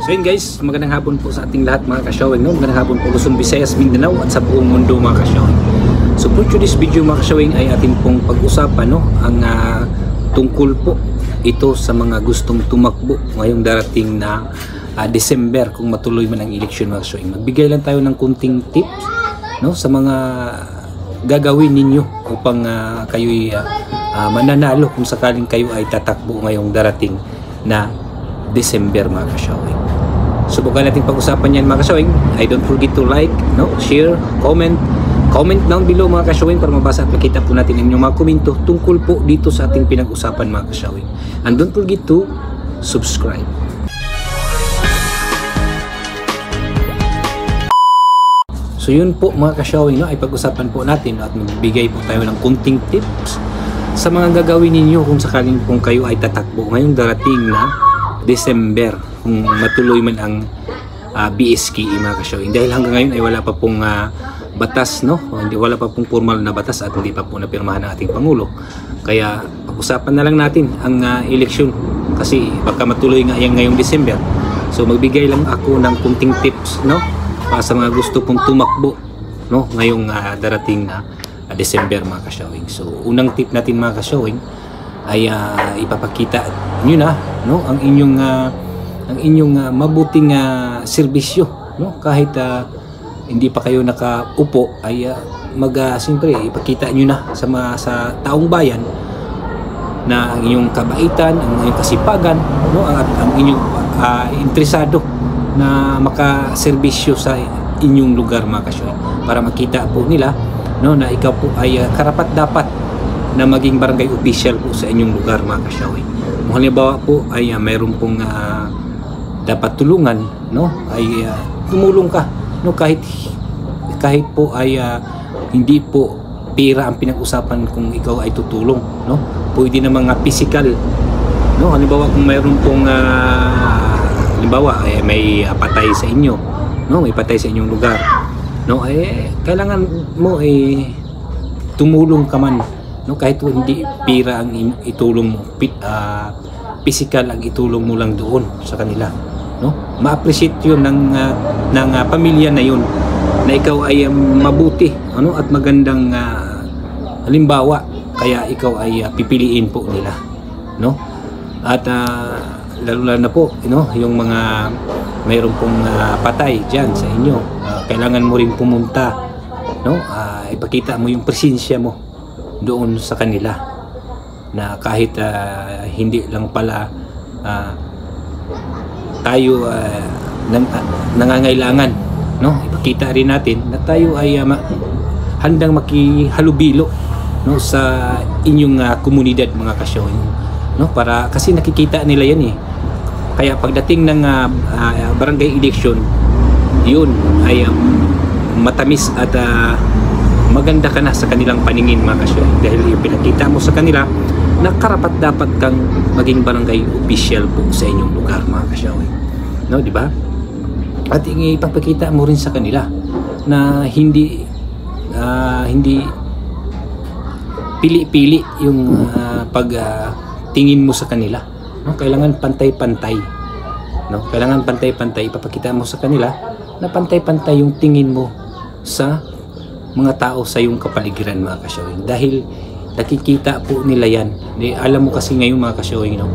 So yun guys, magandang hapon po sa ating lahat mga ka-showing, no? Magandang hapon po Luzon, Visayas, Mindanao at sa buong mundo mga ka-showing. So for today's video mga ka-showing ay atin pong pag-usapan, no? Ang tungkol po ito sa mga gustong tumakbo ngayong darating na December kung matuloy man ang eleksyon mga ka-showing. Magbigay lang tayo ng kunting tips, no? Sa mga gagawin ninyo upang kayo'y mananalo kung sakaling kayo ay tatakbo ngayong darating na December mga ka-showing. Subukan natin pag-usapan yan mga ka-showing. I don't forget to like, no, share, comment down below mga ka-showing para mabasa at makita po natin ang inyong mga komento tungkol po dito sa ating pinag-usapan mga ka-showing. And don't forget to subscribe. So yun po mga ka-showing, no, ay pag-usapan po natin at magbigay po tayo ng kunting tips sa mga gagawin ninyo kung sakaling kung kayo ay tatakbo ngayong darating na December kung matuloy man ang BSKE mga ka-showing. Dahil hanggang ngayon ay wala pa pong batas, no? Wala pa pong formal na batas at hindi pa po napirmahan ng ating Pangulo. Kaya pag-usapan na lang natin ang eleksyon kasi baka matuloy nga yan ngayong December. So magbigay lang ako ng kunting tips, no? Para sa mga gusto pong tumakbo, no? Ngayong darating na December mga ka-showing. So unang tip natin mga ka-showing ay ipapakita niyo na, no, ang inyong mabuting serbisyo, no, kahit hindi pa kayo nakaupo ay siyempre ipakita niyo na sa taong bayan na ang inyong kabaitan, ang inyong kasipagan, no, at ang inyong interesado na makaserbisyo sa inyong lugar mga ka-showing para makita po nila, no, na ikaw po ay karapat dapat na maging barangay official po sa inyong lugar mga ka-showing. Kung halimbawa po ay mayroon pong dapat tulungan, no, ay tumulong ka, no, kahit po ay hindi po pera ang pinag-usapan kung ikaw ay tutulong, no. Pwede na mga physical, no, halimbawa kung mayroon pong halimbawa ay may patay sa inyo, no, may patay sa inyong lugar, no, kailangan mo tumulong ka man, no, kahit hindi pira ang itulong mo, physical ang itulong mo lang doon sa kanila, no. Ma-appreciate yun ng pamilya na yun na ikaw ay mabuti, ano, at magandang halimbawa, kaya ikaw ay pipiliin po nila, no. At lalo na po, no, yung mga mayroon pong patay dyan sa inyo, kailangan mo rin pumunta, no, ipakita mo yung presensya mo doon sa kanila na kahit hindi lang pala tayo nangangailangan, no, ipakita rin natin na tayo ay handang makihalubilo, no, sa inyong komunidad mga ka-showing, no, para kasi nakikita nila yan kaya pagdating ng barangay election yun ay matamis at maganda ka na sa kanilang paningin mga ka-showing dahil yung pinakita mo sa kanila na karapat dapat kang maging barangay official po sa inyong lugar mga ka-showing, no, di ba? At ipapakita mo rin sa kanila na hindi pili-pili yung pagtingin mo sa kanila, no? Kailangan pantay-pantay, no? Kailangan pantay-pantay, ipapakita mo sa kanila na pantay-pantay yung tingin mo sa mga tao sa iyong kapaligiran mga ka-showing dahil nakikita po nila yan. Alam mo kasi ngayon mga ka-showing, no,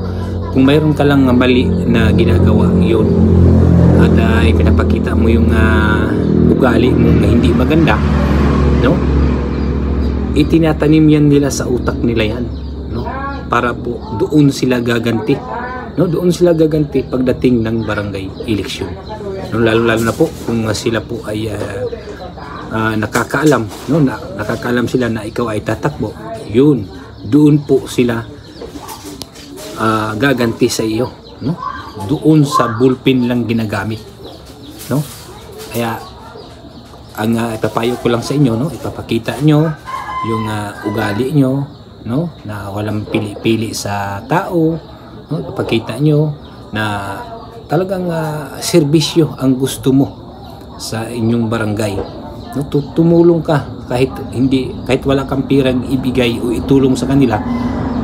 kung mayroon ka lang mali na ginagawa yun at ipinapakita mo yung ugali mo na hindi maganda, no, itinatanim yan nila sa utak nila yan, no, para po doon sila gaganti, no, doon sila gaganti pagdating ng barangay election, no, lalo na po kung sila po ay nakakaalam, no, nakakaalam sila na ikaw ay tatakbo, yun, doon po sila gaganti sa iyo, no, doon sa bullpen lang ginagamit, no. Kaya ang ipapayo ko lang sa inyo, no, ipapakita nyo yung ugali nyo, no, na walang pili-pili sa tao, no, ipapakita nyo na talagang serbisyo ang gusto mo sa inyong barangay, no, tumulong ka kahit wala kang pirang ibigay o itulong sa kanila,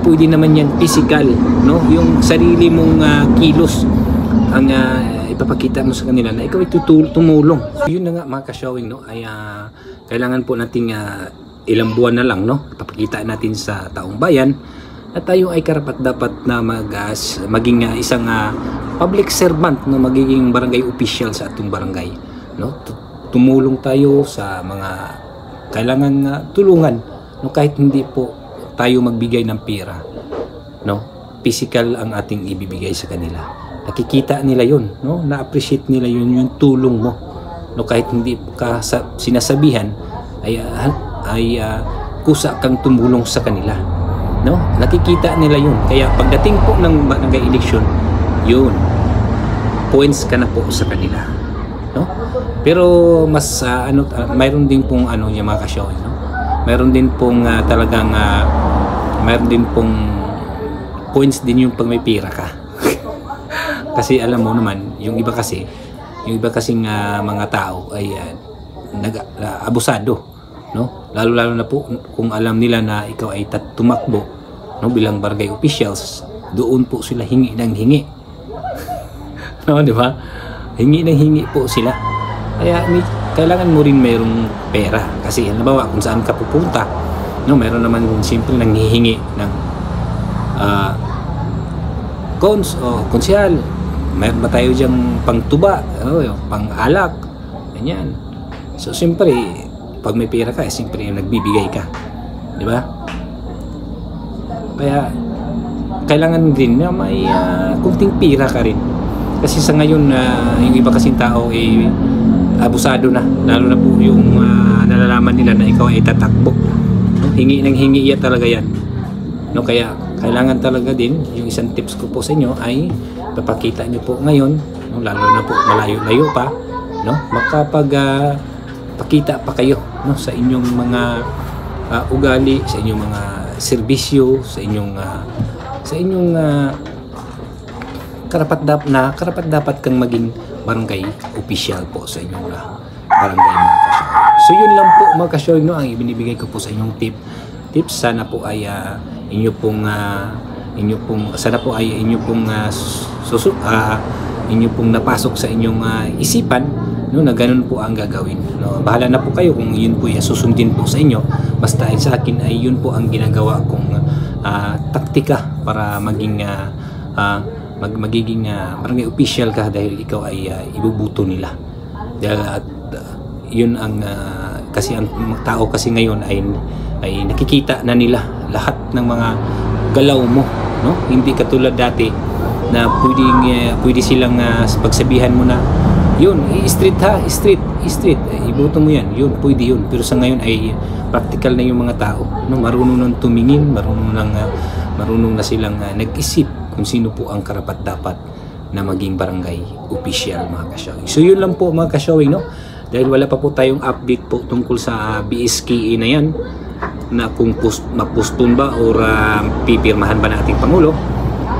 pwede naman yan physical, no, yung sarili mong kilos ang ipapakita mo sa kanila na ikaw ay tumulong. So, yun na nga mga ka-showing, no, ay kailangan po nating ilang buwan na lang, no, ipapakita natin sa taong bayan na tayo ay karapat dapat na maging isang public servant, no, magiging barangay official sa atong barangay, no. Tumulong tayo sa mga kailangan tulungan, no, kahit hindi po tayo magbigay ng pera, no, physical ang ating ibibigay sa kanila. Nakikita nila yun, no, na-appreciate nila yun, yung tulong mo, no, kahit hindi ka sinasabihan ay kusa kang tumulong sa kanila, no, nakikita nila yun. Kaya pagdating po ng barangay election, yun, points ka na po sa kanila, no. Pero mas mayroon din pong yung mga ka-show, no, mayroon din pong talagang mayroon din pong points din yung pag may pira ka. Kasi alam mo naman, yung iba kasing mga tao ay abusado, no, lalo na po kung alam nila na ikaw ay tumakbo, no, bilang barangay officials, doon po sila hingi ng hingi. No, di ba? Hingi ng hingi po sila. Kaya kailangan mo rin mayroong pera, kasi halimbawa kung saan ka pupunta, no, mayroon naman simple nang hihingi ng cons o konsyal, mayroon ba tayo diyang pangtuba, pang-alak, ganyan. So siyempre pag may pera ka, siyempre nagbibigay ka, di ba? Kaya kailangan din na may kunting pira ka rin, kasi sa ngayon yung iba kasing tao ay abusado na, lalo na po yung nalalaman nila na ikaw ay tatakbo, no? Hingi ng hingi talaga yan, no. Kaya kailangan talaga din, yung isang tips ko po sa inyo ay papakita nyo po ngayon, no, lalo na po malayo-layo pa, no, pakita pa kayo, no, sa inyong mga ugali, sa inyong mga serbisyo, sa inyong karapat dapat kang maging barangay official po sa inyong barangay, mga ka-show. So yun lang po mga ka-show, no, ang ibinibigay ko po sa inyong tips. Sana po ay inyo pong napasok sa inyong isipan, no, na ganun po ang gagawin, no. Bahala na po kayo kung yun po ay susundin po sa inyo, basta ay sa akin ay yun po ang ginagawa kong taktika para magiging barangay official ka, dahil ikaw ay ibubuto nila. At yun ang kasi ang tao kasi ngayon ay nakikita na nila lahat ng mga galaw mo, no. Hindi katulad dati na pwede silang pagsabihan mo na yun, street ibuto mo yan, yun, pwede yun. Pero sa ngayon ay practical na yung mga tao, no, marunong nang tumingin, marunong na silang nag-isip kung sino po ang karapat dapat na maging barangay official, mga ka-showing. So yun lang po mga ka-showing, no, dahil wala pa po tayong update po tungkol sa BSKE na yan, na kung mapustun ba or pipirmahan ba ng ating Pangulo.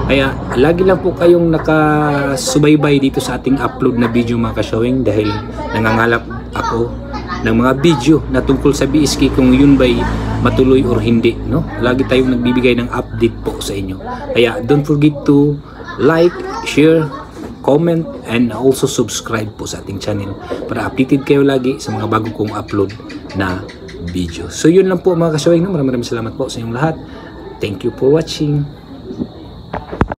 Kaya lagi lang po kayong nakasubaybay dito sa ating upload na video, mga ka-showing, dahil nangangalap ako ng mga video na tungkol sa BSK, kung yun ba'y matuloy or hindi, no. Lagi tayong nagbibigay ng update po sa inyo. Kaya don't forget to like, share, comment, and also subscribe po sa ating channel para updated kayo lagi sa mga bago kong upload na video. So yun lang po mga ka-showing, no? Maraming salamat po sa inyong lahat. Thank you for watching.